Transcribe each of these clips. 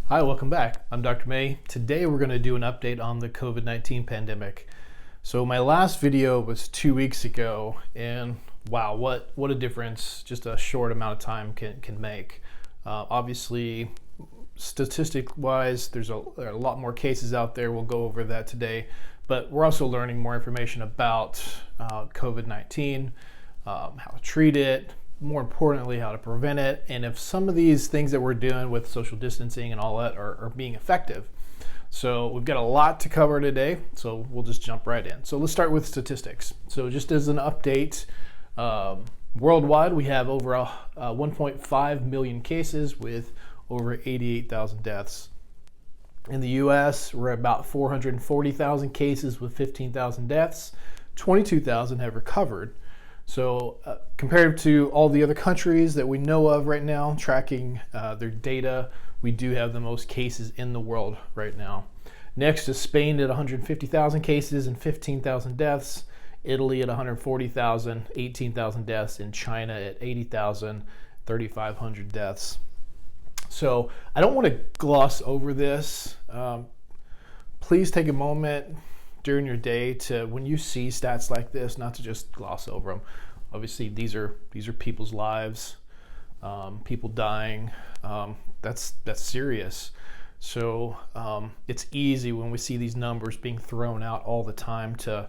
Hi, welcome back. I'm Dr. May. Today we're going to do an update on the COVID-19 pandemic. So my last video was 2 weeks ago, and wow, what a difference just a short amount of time can make. Obviously, statistic-wise, there are a lot more cases out there. We'll go over that today, but we're also learning more information about COVID-19, how to treat it, more importantly, how to prevent it, and if some of these things that we're doing with social distancing and all that are being effective. So we've got a lot to cover today, so we'll just jump right in. So let's start with statistics. So just as an update, worldwide we have over 1.5 million cases with over 88,000 deaths. In the US, we're at about 440,000 cases with 15,000 deaths. 22,000 have recovered. So compared to all the other countries that we know of right now, tracking their data, we do have the most cases in the world right now. Next is Spain at 150,000 cases and 15,000 deaths. Italy at 140,000, 18,000 deaths. And China at 80,000, 3,500 deaths. So I don't want to gloss over this. Please take a moment during your day to, when you see stats like this, not to just gloss over them. Obviously, these are people's lives, people dying. That's serious. So it's easy when we see these numbers being thrown out all the time to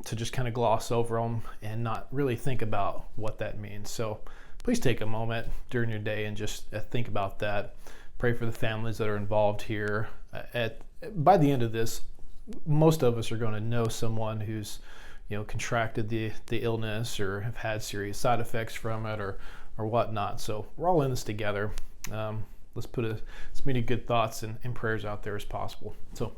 just kind of gloss over them and not really think about what that means. So please take a moment during your day and just think about that. Pray for the families that are involved here. By the end of this, most of us are going to know someone who's contracted the illness or have had serious side effects from it or whatnot. So we're all in this together. Let's put as many good thoughts and prayers out there as possible. So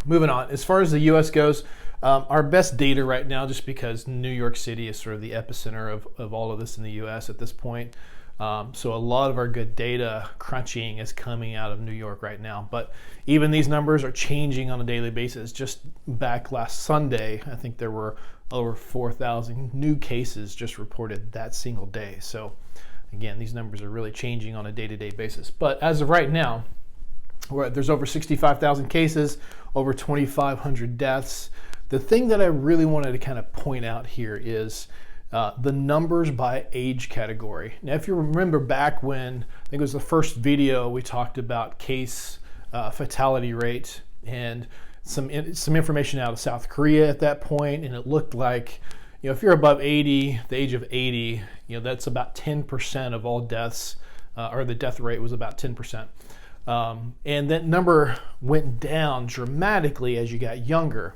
moving on, as far as the US goes, our best data right now, just because New York City is sort of the epicenter of all of this in the US at this point. So a lot of our good data crunching is coming out of New York right now. But even these numbers are changing on a daily basis. Just back last Sunday, I think there were over 4,000 new cases just reported that single day. So again, these numbers are really changing on a day-to-day basis. But as of right now, there's over 65,000 cases, over 2,500 deaths. The thing that I really wanted to kind of point out here is the numbers by age category. Now, if you remember back when, I think it was the first video, we talked about case fatality rate and some information out of South Korea at that point, and it looked like, if you're above 80, the age of 80, that's about 10% of all deaths, or the death rate was about 10%. And that number went down dramatically as you got younger.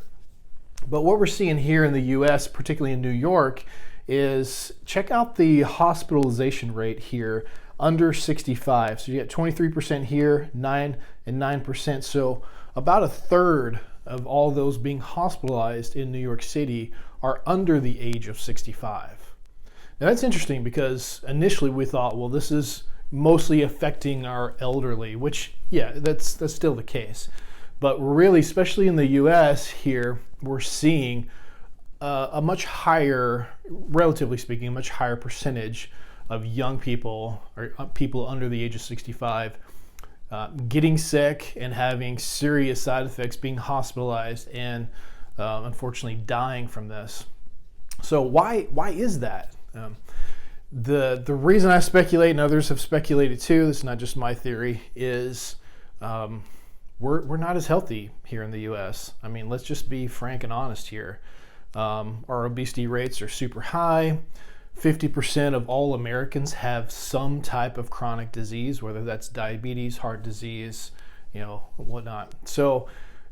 But what we're seeing here in the US, particularly in New York, is check out the hospitalization rate here under 65. So you get 23% here, 9 and 9%. So about a third of all those being hospitalized in New York City are under the age of 65. Now that's interesting because initially we thought, well, this is mostly affecting our elderly, which, yeah, that's still the case. But really, especially in the US here, we're seeing a much higher, relatively speaking, a much higher percentage of young people or people under the age of 65 getting sick and having serious side effects, being hospitalized, and unfortunately dying from this. So why is that? The reason I speculate, and others have speculated too, this is not just my theory, is we're not as healthy here in the US. I mean, let's just be frank and honest here. Our obesity rates are super high. 50% of all Americans have some type of chronic disease, whether that's diabetes, heart disease, whatnot. So,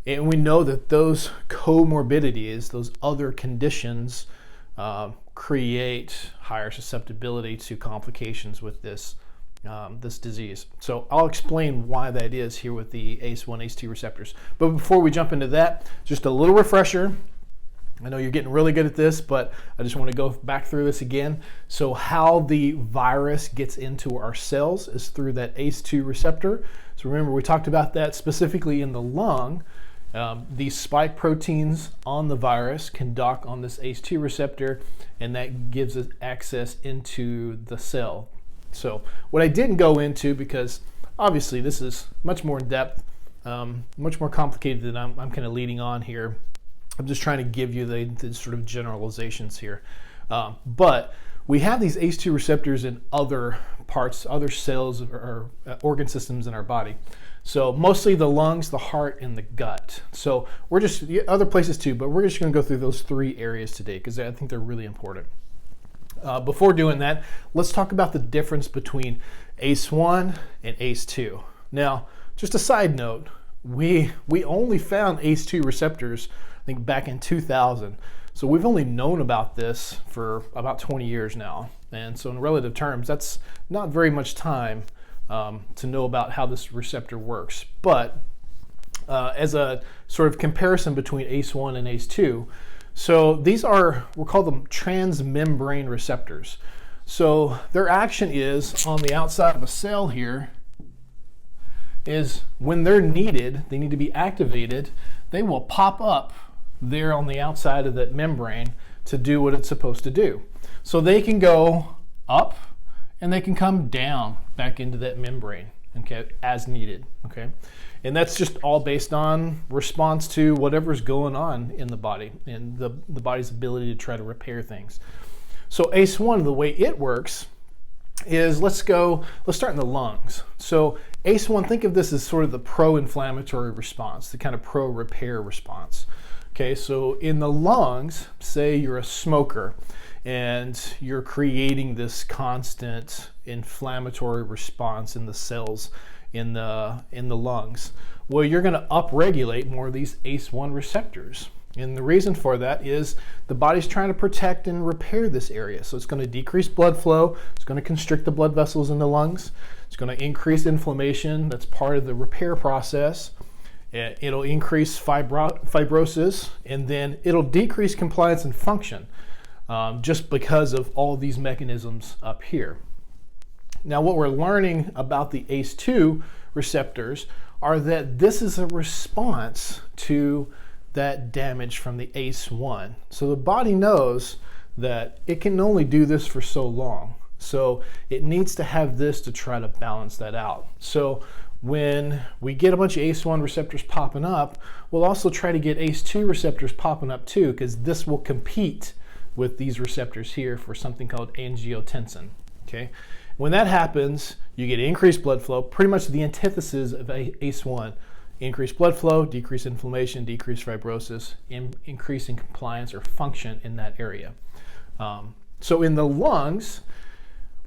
and we know that those comorbidities, those other conditions, create higher susceptibility to complications with this disease. So I'll explain why that is here with the ACE1, ACE2 receptors. But before we jump into that, just a little refresher. I know you're getting really good at this, but I just want to go back through this again. So how the virus gets into our cells is through that ACE2 receptor. So remember, we talked about that specifically in the lung. These spike proteins on the virus can dock on this ACE2 receptor, and that gives us access into the cell. So what I didn't go into, because obviously this is much more in depth, much more complicated than I'm kind of leading on here. I'm just trying to give you the sort of generalizations here. But we have these ACE2 receptors in other parts, other cells or organ systems in our body. So mostly the lungs, the heart, and the gut. So we're just, other places too, but we're just going to go through those 3 areas today because I think they're really important. Before doing that, let's talk about the difference between ACE1 and ACE2. Now, just a side note, we only found ACE2 receptors, I think, back in 2000. So we've only known about this for about 20 years now. And so in relative terms, that's not very much time to know about how this receptor works. But as a sort of comparison between ACE1 and ACE2, so these are, we'll call them transmembrane receptors. So their action is on the outside of a cell here, is when they're needed, they need to be activated, they will pop up there on the outside of that membrane to do what it's supposed to do. So they can go up and they can come down back into that membrane, okay, as needed, okay? And that's just all based on response to whatever's going on in the body and the body's ability to try to repair things. So ACE1, the way it works is, let's start in the lungs. So ACE1, think of this as sort of the pro-inflammatory response, the kind of pro-repair response. Okay, so in the lungs, say you're a smoker and you're creating this constant inflammatory response in the cells in the lungs. Well, you're going to upregulate more of these ACE1 receptors. And the reason for that is the body's trying to protect and repair this area. So it's going to decrease blood flow, it's going to constrict the blood vessels in the lungs, it's going to increase inflammation, that's part of the repair process. It'll increase fibrosis, and then it'll decrease compliance and function just because of all of these mechanisms up here. Now, what we're learning about the ACE2 receptors are that this is a response to that damage from the ACE1. So the body knows that it can only do this for so long. So it needs to have this to try to balance that out. So when we get a bunch of ACE1 receptors popping up, we'll also try to get ACE2 receptors popping up too, because this will compete with these receptors here for something called angiotensin. Okay? When that happens, you get increased blood flow, pretty much the antithesis of ACE1. Increased blood flow, decreased inflammation, decreased fibrosis, increasing compliance or function in that area. So in the lungs,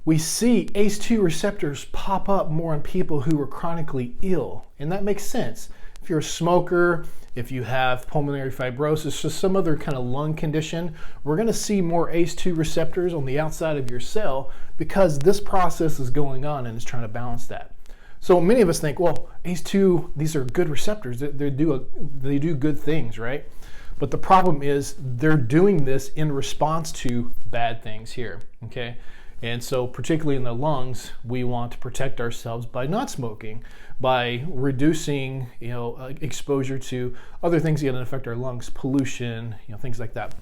we see ACE2 receptors pop up more in people who are chronically ill, and that makes sense. If you're a smoker, if you have pulmonary fibrosis, or some other kind of lung condition, we're going to see more ACE2 receptors on the outside of your cell because this process is going on and it's trying to balance that. So many of us think, well, ACE2, these are good receptors. They do good things, right? But the problem is they're doing this in response to bad things here, okay? And so particularly in the lungs, we want to protect ourselves by not smoking, by reducing, exposure to other things that can affect our lungs, pollution, things like that.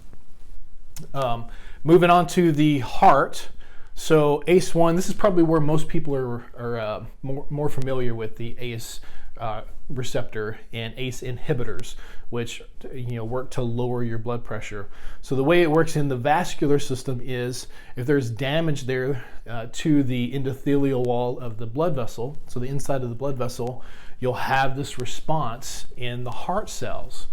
Moving on to the heart. So ACE1, this is probably where most people are more familiar with the ACE receptor and ACE inhibitors, which work to lower your blood pressure. So the way it works in the vascular system is if there's damage there to the endothelial wall of the blood vessel, so the inside of the blood vessel, you'll have this response in the heart cells.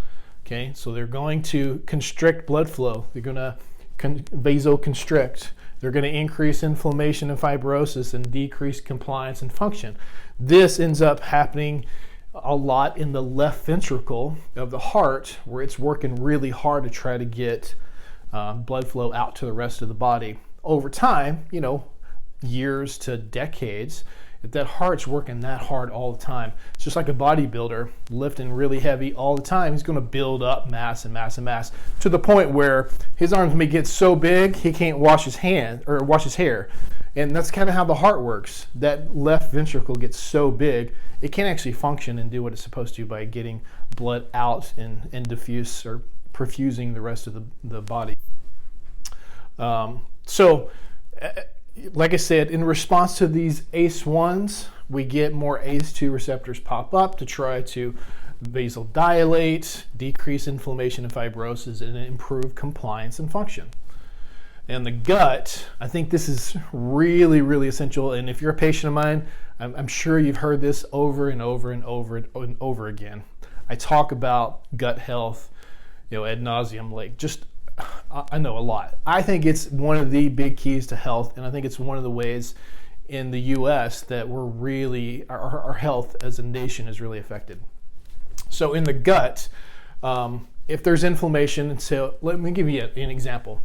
Okay, so they're going to constrict blood flow. They're going to vasoconstrict. They're going to increase inflammation and fibrosis and decrease compliance and function. This ends up happening a lot in the left ventricle of the heart, where it's working really hard to try to get blood flow out to the rest of the body. Over time, years to decades, if that heart's working that hard all the time, it's just like a bodybuilder lifting really heavy all the time. He's going to build up mass and mass and mass to the point where his arms may get so big he can't wash his hair. And that's kind of how the heart works. That left ventricle gets so big, it can't actually function and do what it's supposed to by getting blood out and diffuse or perfusing the rest of the body. So like I said, in response to these ACE1s, we get more ACE2 receptors pop up to try to vasodilate, decrease inflammation and fibrosis, and improve compliance and function. And the gut, I think this is really, really essential. And if you're a patient of mine, I'm sure you've heard this over and over and over and over again. I talk about gut health, ad nauseum, I know a lot. I think it's one of the big keys to health, and I think it's one of the ways in the U.S. that we're really, our health as a nation is really affected. So in the gut, if there's inflammation, so let me give you an example.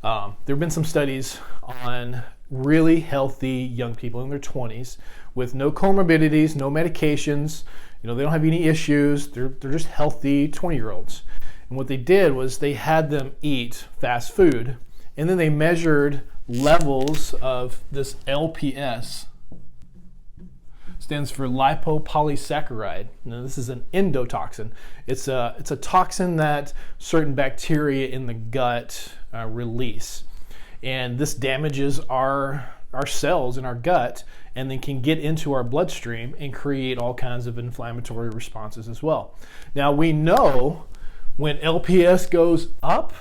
There have been some studies on really healthy young people in their 20s with no comorbidities, no medications, they don't have any issues, they're just healthy 20-year-olds. And what they did was they had them eat fast food, and then they measured levels of this LPS, stands for lipopolysaccharide. Now, this is an endotoxin. It's a toxin that certain bacteria in the gut release, and this damages our cells in our gut, and then can get into our bloodstream and create all kinds of inflammatory responses as well. Now we know when LPS goes up,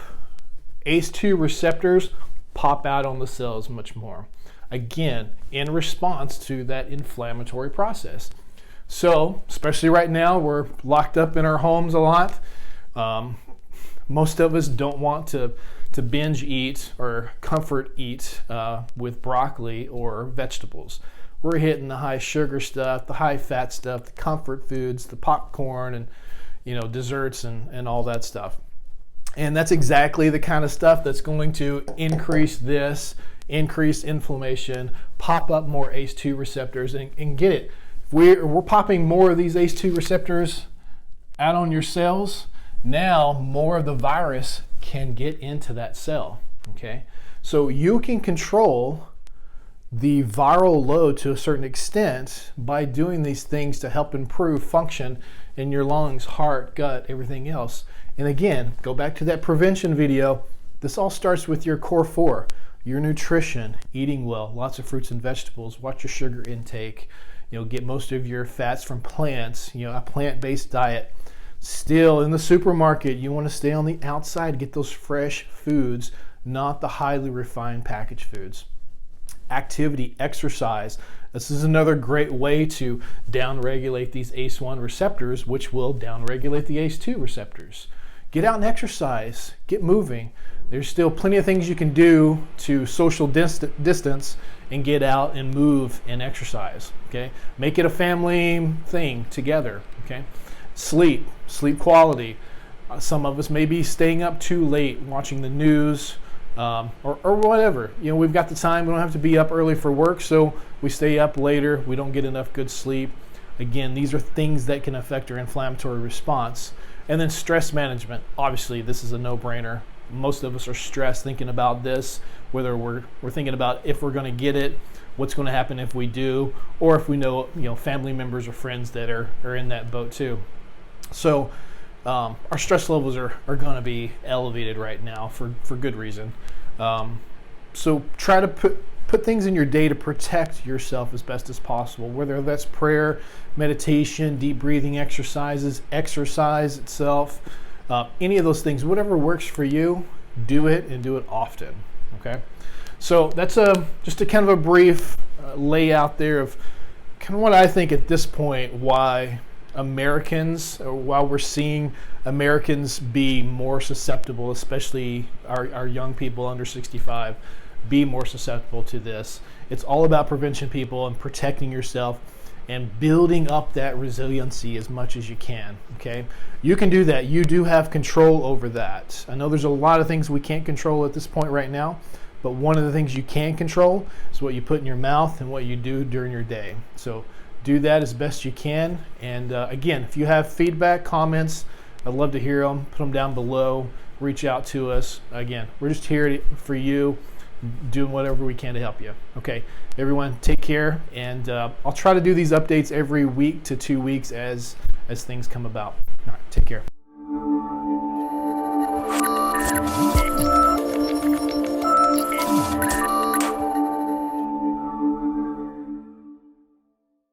ACE2 receptors pop out on the cells much more. Again, in response to that inflammatory process. So, especially right now, we're locked up in our homes a lot. Most of us don't want to binge eat or comfort eat with broccoli or vegetables. We're hitting the high sugar stuff, the high fat stuff, the comfort foods, the popcorn, and desserts and all that stuff. And that's exactly the kind of stuff that's going to increase inflammation, pop up more ACE2 receptors, and get it. If we're popping more of these ACE2 receptors out on your cells, now more of the virus can get into that cell, okay? So you can control the viral load to a certain extent by doing these things to help improve function in your lungs, heart, gut, everything else. And again, go back to that prevention video. This all starts with your core 4, your nutrition, eating well, lots of fruits and vegetables, watch your sugar intake, get most of your fats from plants, a plant-based diet. Still, in the supermarket, you want to stay on the outside, get those fresh foods, not the highly refined packaged foods. Activity, exercise. This is another great way to downregulate these ACE1 receptors, which will downregulate the ACE2 receptors. Get out and exercise, get moving. There's still plenty of things you can do to social distance and get out and move and exercise, okay? Make it a family thing together, okay? Sleep quality. Some of us may be staying up too late watching the news, or whatever. We've got the time. We don't have to be up early for work, so we stay up later. We don't get enough good sleep. Again, these are things that can affect our inflammatory response. And then stress management. Obviously, this is a no-brainer. Most of us are stressed thinking about this, whether we're thinking about if we're going to get it, what's going to happen if we do, or if we know family members or friends that are in that boat too. So our stress levels are going to be elevated right now for good reason. So try to put things in your day to protect yourself as best as possible, whether that's prayer, meditation, deep breathing exercises, exercise itself, any of those things, whatever works for you, do it and do it often, okay? So that's just a kind of a brief layout there of kind of what I think at this point why we're seeing Americans be more susceptible, especially our young people under 65, be more susceptible to this. It's all about prevention, people, and protecting yourself and building up that resiliency as much as you can, okay? You can do that. You do have control over that. I know there's a lot of things we can't control at this point right now, but one of the things you can control is what you put in your mouth and what you do during your day. So do that as best you can. And again, if you have feedback, comments, I'd love to hear them. Put them down below. Reach out to us. Again, we're just here for you, doing whatever we can to help you. Okay, everyone, take care. And I'll try to do these updates every week to 2 weeks as things come about. All right, take care.